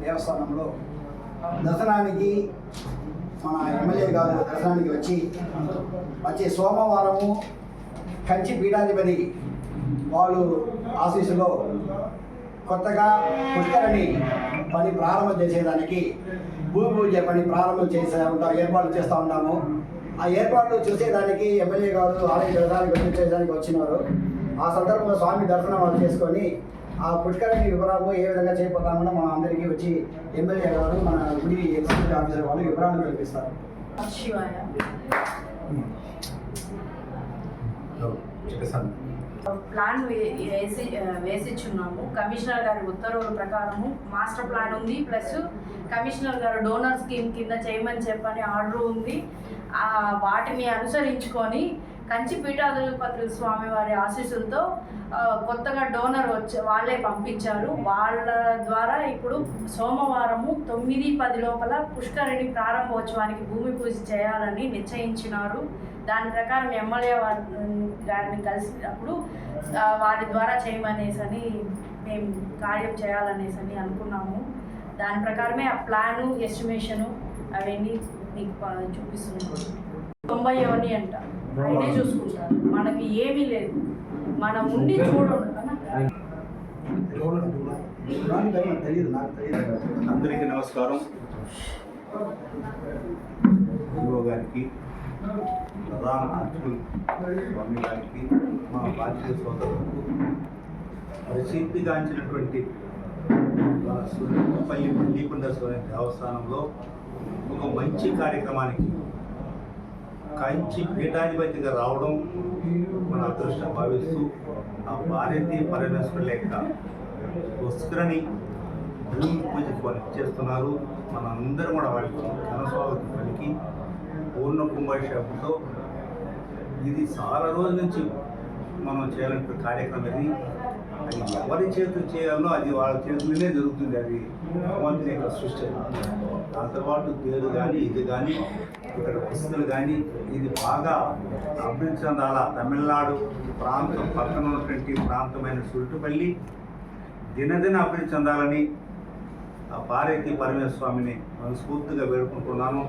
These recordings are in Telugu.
దేవస్థానంలో దర్శనానికి మన ఎమ్మెల్యే గారు దర్శనానికి వచ్చే సోమవారము కంచి పీఠాధిపతి వాళ్ళు ఆశీస్సులో కొత్తగా పుష్కరిణి పని ప్రారంభం చేసేదానికి భూమి పూజ పని ప్రారంభం ఏర్పాట్లు చేస్తూ ఉన్నాము. ఆ ఏర్పాట్లు చూసేదానికి ఎమ్మెల్యే గారు ఆలయ దర్శనానికి చేసేదానికి వచ్చినారు. ఆ సందర్భంలో స్వామి దర్శనం వాళ్ళు చేసుకొని ఆ పుష్కరిణి వివరాలు ఏ విధంగా చేయబోతామో మన అందరికీ వచ్చి ఎమ్మెల్యే గారు మన గుడి ఎగ్జిక్యూటివ్ ఆఫీసర్ వాళ్ళు వివరాలు కల్పిస్తారు. ప్లాన్ వేసిచ్చున్నాము. కమిషనర్ గారి ఉత్తర్వుల ప్రకారము మాస్టర్ ప్లాన్ ఉంది, ప్లస్ కమిషనర్ గారు డోనర్ స్కీమ్ కింద చేయమని చెప్పని ఆర్డర్ ఉంది. వాటిని అనుసరించుకొని కంచి పీఠాధిపతుల స్వామి వారి ఆశీస్సులతో కొత్తగా డోనర్ వాళ్ళే పంపించారు. వాళ్ళ ద్వారా ఇప్పుడు సోమవారము 9-10 లోపల పుష్కరిణి ప్రారంభోత్సవానికి భూమి పూజ చేయాలని నిశ్చయించినారు. దాని ప్రకారం ఎమ్మెల్యే గారిని కలిసినప్పుడు వారి ద్వారా చేయమనేసని మేము కార్యం చేయాలనేసని అనుకున్నాము. దాని ప్రకారమే ఆ ప్లాను ఎస్టిమేషను అవన్నీ మీకు చూపిస్తున్నాము. 90 అవన్నీ అంట ఆయనే చూసుకుంటారు, మనకి ఏమీ లేదు, మనం ఉండి చూడండి. అందరికీ నమస్కారం. ఈవో గారికి, ప్రధాన అర్చకులు స్వామి గారికి, మా భారతీయ సోదరులకు, ప్రసిద్ధిగాంచినటువంటి పల్లికొండేశ్వర దేవస్థానంలో ఒక మంచి కార్యక్రమానికి కంచి పీఠాధిపతిగా రావడం మన అదృష్టం భావిస్తూ ఆ భారతీయ పరమేశ్వరుల యొక్క పుష్కరిణి భూమి పూజ చేస్తున్నారు. మన అందరం కూడా వారికి ఘనస్వాగతం పలికి పూర్ణ కుంభాభిషేకంతో ఇది చాలా రోజుల నుంచి మనం చేయాలంటే కార్యక్రమం ఇది. అది ఎవరి చేతులు చేయాలో అది వాళ్ళ చేతులనే జరుగుతుంది. అది భగవంతుని యొక్క సృష్టి. దాంతోపాటు తేరు కానీ ఇది కానీ ఇక్కడ వస్తువులు కానీ ఇది బాగా అభివృద్ధి చెందాల. తమిళనాడు ప్రాంతం పక్కన ఉన్నటువంటి ప్రాంతమైన సురుటుపల్లి దినదిన అభివృద్ధి చెందాలని ఆ పార్వతీ పరమేశ్వర స్వామిని మనస్ఫూర్తిగా వేడుకుంటున్నాను.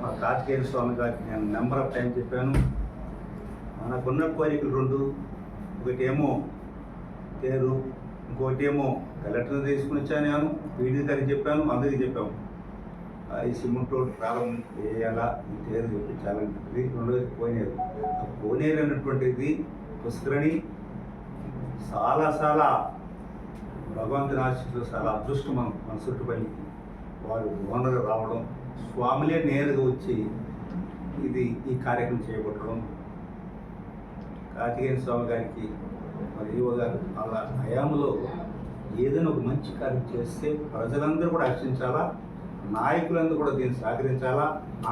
మా కార్తికేయ స్వామి గారికి నేను నెంబర్ ఆఫ్ టైం చెప్పాను. మనకున్న కోరికలు 2, ఒకటేమో తేరు, ఇంకోటేమో కలెక్టర్ తీసుకుని వచ్చాను. నేను పీడీ గారికి చెప్పాను, అందరికీ చెప్పాము. ఈ సిమెంట్ రోడ్ ప్రారంభం చేయాలా, ఈ తేరు చెప్పించాలంటే 2 కోనేరు. ఆ కోనేరు అనేటువంటిది పుష్కరిణి చాలా భగవంతుని ఆశీస్సులు చాలా అదృష్టం. మన చుట్టుపల్లికి వారు ఓనర్ రావడం, స్వామిలే నేరుగా వచ్చి ఈ కార్యక్రమం చేపట్టడం, కార్తికేయ స్వామి గారికి మరి ఈవో గారు వాళ్ళ హయాంలో ఏదైనా ఒక మంచి కార్యం చేస్తే ప్రజలందరూ కూడా హర్షించాలా, నాయకులందరూ కూడా దీన్ని సహకరించాలా.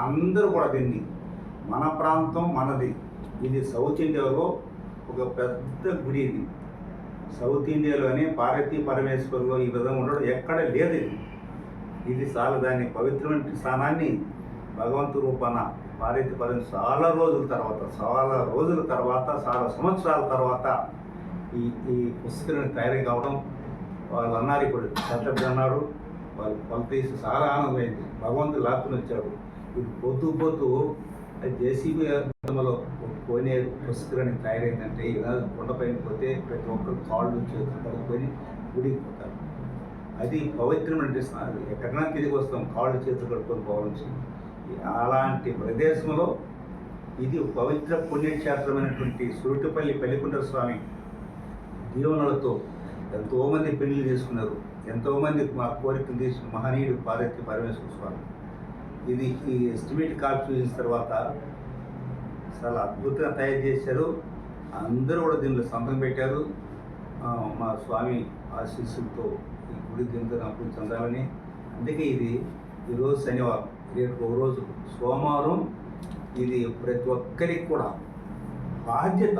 అందరూ కూడా దీన్ని మన ప్రాంతం మనది. ఇది సౌత్ ఇండియాలో ఒక పెద్ద గుడి. ఇది సౌత్ ఇండియాలోనే పార్వతీ పరమేశ్వరులో ఈ విధంగా ఉండడం ఎక్కడ లేదు. ఇది చాలా దాని పవిత్రమైన స్థానాన్ని భగవంతు రూపాన పార్వతీ పరమేశ్వరు చాలా రోజుల తర్వాత చాలా సంవత్సరాల తర్వాత ఈ పుష్కరిణి తయారీ కావడం వాళ్ళు అన్నారు. ఇప్పుడు చట్టబడి అన్నారు, వాళ్ళు కొలతీసి చాలా ఆనందమైంది. భగవంతుడు లాక్కుని వచ్చాడు. ఇది పోతూ జేసీబీ లో కోనేరు పుష్కరిణి తయారైందంటే ఇలా కొండపైన పోతే ప్రతి ఒక్కరు కాళ్ళు చేతులు కడుక్కొని గుడికి పోతారు. అది పవిత్రమైన స్థానం. ఎక్కడైనా తిరిగి వస్తాం కాళ్ళు చేతులు కడుక్కొని పోవాల్సి. అలాంటి ప్రదేశంలో ఇది పవిత్ర పుణ్యక్షేత్రమైనటువంటి సురుటుపల్లి పల్లికొండేశ్వర స్వామి దీవెనలతో ఎంతోమంది పెళ్లి చేసుకున్నారు. ఎంతోమంది మా కోరికలు తీసిన మహనీయుడు పార్వతీ పరమేశ్వర స్వామి. ఇది ఈ ఎస్టిమేట్ కాపీ చూసిన తర్వాత చాలా అద్భుతంగా తయారు చేశారు. అందరూ కూడా దీనిలో సంతకం పెట్టారు. మా స్వామి ఆశీస్సులతో ఈ గుడి దీంతో అభివృద్ధి చెందాలని. అందుకే ఇది ఈరోజు శనివారం, రేపు ఒక రోజు సోమవారం. ఇది ప్రతి ఒక్కరికి కూడా బాధ్యత,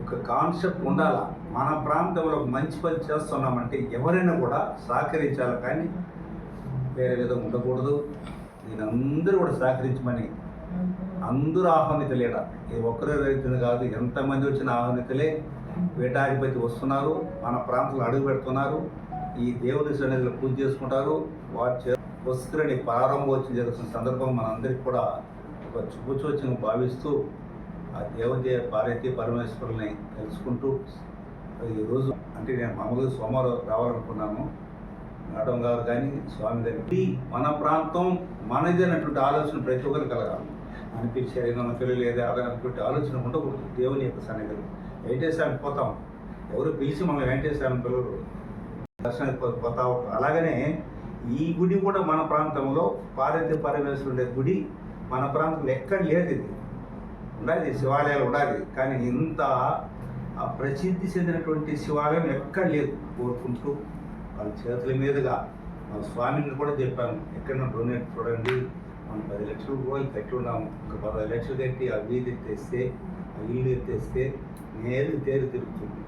ఒక కాన్సెప్ట్ ఉండాలా. మన ప్రాంతంలో మంచి పని చేస్తున్నామంటే ఎవరైనా కూడా సహకరించాలి, కానీ వేరే విధంగా ఉండకూడదు. దీని అందరూ కూడా సహకరించమని అందరూ ఆహ్వానితులేట. ఇది ఒక్కరే రైతులు కాదు, ఎంతమంది వచ్చిన ఆహ్వానితులే. పీఠాధిపతి వస్తున్నారు, మన ప్రాంతంలో అడుగు పెడుతున్నారు. ఈ దేవుడి సన్నిధిలో పూజ చేసుకుంటారు. వారి పుష్కరిణి ప్రారంభోత్సవం జరుగుతున్న సందర్భం మనందరికీ కూడా ఒక శుభసూచనగా భావిస్తూ ఆ దేవుడి పార్వతీ పరమేశ్వరుల్ని తెలుసుకుంటూ ఈరోజు అంటే నేను మామూలుగా సోమవారం రావాలనుకున్నాను. మేడం గారు కానీ స్వామి గారికి మన ప్రాంతం మనది అన్నటువంటి ఆలోచన ప్రతి ఒక్కరు కలగాలి. అనిపించేది మనకు లేదా అన్నటువంటి ఆలోచన ఉండకూడదు. దేవుని యొక్క సన్నిధిలో వెంకటేశ్వరానికి పోతాం, ఎవరు పిలిచి మనం వెంకటేశ్వరాన్ని పిల్లలు దర్శనానికి పోతాం. అలాగనే ఈ గుడి కూడా మన ప్రాంతంలో పార్వతీ పరమేశ్వరుడే గుడి మన ప్రాంతంలో ఎక్కడ లేదు. ఇది ఉండాలి, శివాలయాలు ఉండాలి, కానీ ఇంత ప్రసిద్ధి చెందినటువంటి శివాలయం ఎక్కడ లేదు. కోరుకుంటూ వాళ్ళ చేతుల మీదుగా మా స్వామిని కూడా చెప్పాను, ఎక్కడన్నా డొనేట్ చూడండి, మనం 10 లక్షల రూపాయలు కట్టి ఉన్నాము, ఒక 10 లక్షలు కట్టి ఆ వీధి ఎత్తేస్తే ఆ ఇల్లు ఎత్తేస్తే నేరు తేరు తిరుగుతుంది.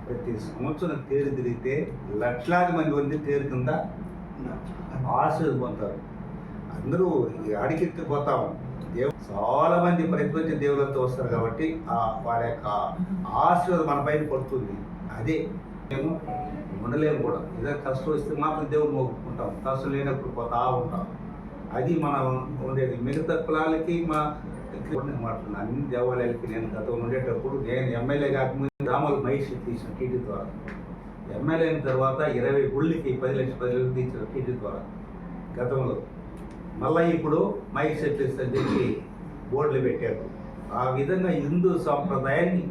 ప్రతి సంవత్సరం తేరు తిరిగితే లక్షలాది మంది వంది తేరు కింద ఆశీర్వదిపోతారు. అందరూ అడికెత్తిపోతాము. చాలా మంది ప్రతి దేవులతో వస్తారు కాబట్టి వారి యొక్క ఆశీర్వాదం మన పైన పడుతుంది. అదే మేము ఉండలేము కూడా. ఏదైనా కష్టం వస్తే మాత్రం దేవుడు మొక్కుకుంటాం, కష్టం లేనప్పుడు పోతా ఉంటాం. అది మనం ఉండేది. మిగతా కులాలకి మాట్లాడుతున్నాను. అన్ని దేవాలయాలకి నేను గతంలో ఉండేటప్పుడు నేను ఎమ్మెల్యే కాకముందు గ్రామాలు మహిళ తీసిన టీడీ ద్వారా, ఎమ్మెల్యే అయిన తర్వాత 20 గుళ్ళకి 10 లక్షలు తీసిన టీడీ ద్వారా గతంలో. మళ్ళీ ఇప్పుడు మైక్ సెటిల్స్ అని చెప్పి బోర్డులు పెట్టారు. ఆ విధంగా హిందూ సాంప్రదాయాన్ని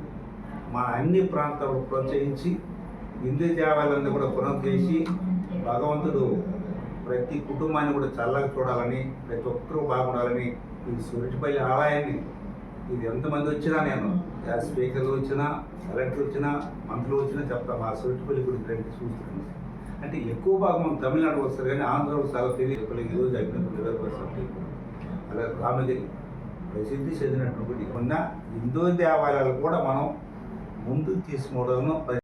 మా అన్ని ప్రాంతాల్లో ప్రోత్సహించి హిందూ దేవాలయాలను కూడా పునరుద్ధరించి భగవంతుడు ప్రతి కుటుంబాన్ని కూడా చల్లగా చూడాలని, ప్రతి ఒక్కరూ బాగుండాలని ఈ సూరటిపల్లి ఆలయాన్ని ఇది ఎంతమంది వచ్చినా నేను స్పీకర్లు వచ్చినా కలెక్టర్ వచ్చినా మంత్రులు వచ్చినా చెప్తాను మా సూరటిపల్లి గురించి రండి చూస్తున్నాను. అంటే ఎక్కువ భాగం మనం తమిళనాడు వస్తారు కానీ ఆంధ్రలో చాలా తెలియదు. ఈరోజు అయిపోయినప్పుడు అలా రామగిరి ప్రసిద్ధి చెందినటువంటి ఉన్న హిందూ దేవాలయాలు కూడా మనం ముందుకు తీసుకోవడం